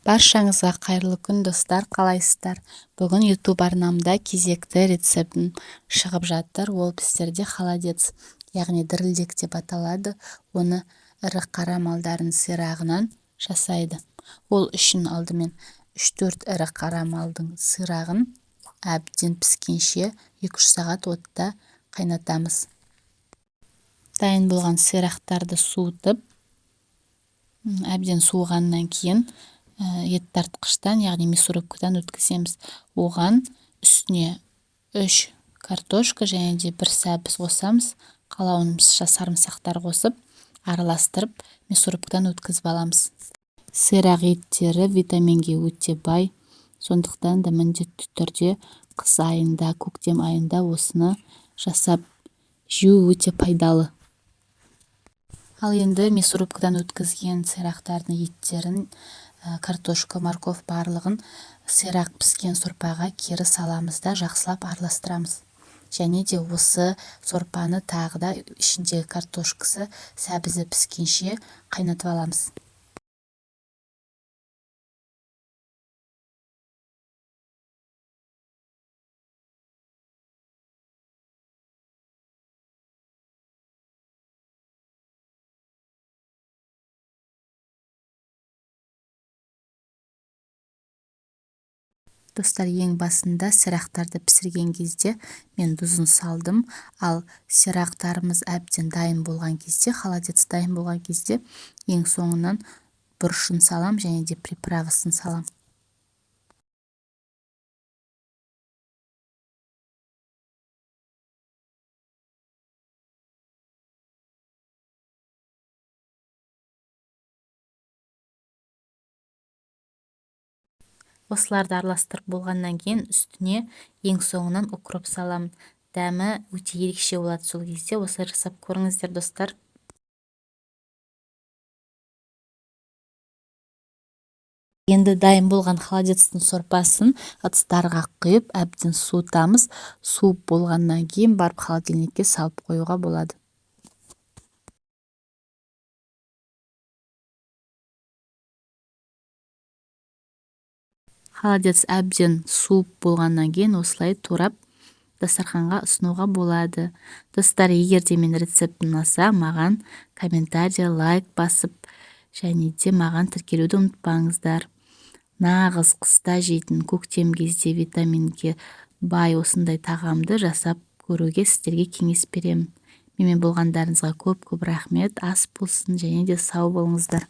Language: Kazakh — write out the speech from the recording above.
Баршаңызға қайырлы күн достар, қалайсыздар? Бүгін YouTube арнамда кезекті рецептім шығып жатыр. Ол біздерде холодец, яғни дірілдек деп аталады. Оны ірі қара малдардың сирағынан жасайды. Ол үшін алдымен 3-4 ірі қара малдың сирағын әбден піскенше 2-3 сағат отта қайнатамыз. Дайын болған сирақтарды суытып, әбден суығаннан кейін ет тартқыштан, яғни мясорубкадан өткіземіз. Оған үстіне 3 картошка және де 1 сәбіз қосамыз. Қалауымызша сарымсақтар қосып, араластырып, мясорубкадан өткізіп аламыз. Сирақ еттері витаминге өте бай. Сондықтан да міндетті түрде қыс айында, көктем айында осыны жасап жеу өте пайдалы. Ал енді мясорубкадан өткізген сирақтардың еттерін, картошка, морков барлығын сирақ піскен сорпаға кері саламыз да жақсылап араластырамыз. Және де осы сорпаны тағы да ішіндегі картошкасы, сәбізі піскенше қайнатып аламыз. Достар, ең басында сирақтарды пісірген кезде мен тұзын салдым, ал сирақтарымыз әбден дайын болған кезде, холодец дайын болған кезде ең соңынан бұрышын салам және де приправасын салам. Осыларды араластырып болғаннан кейін үстіне ең соңынан укроп салам. Дәмі өте ерекше болады. Сол кезде осылай жасап көріңіздер достар. Енді дайын болған холодецтің сорпасын ыдыстарға құйып, әбден суытамыз. Суып болғаннан кейін барып холодильникке салып қоюға болады. Холодец әбден суып болғаннан кейін осылай турап дастарханға ұсынуға болады. Достар, егер де мен рецептім ұнаса, маған комментария, лайк басып, және де маған тіркелуді ұмытпаңыздар. Нағыз қыста жейтін, көктем кезде витаминге бай осындай тағамды жасап көруге сіздерге кеңес беремін. Менімен болғандарыңызға көп рахмет. Ас болсын және де сау болыңыздар.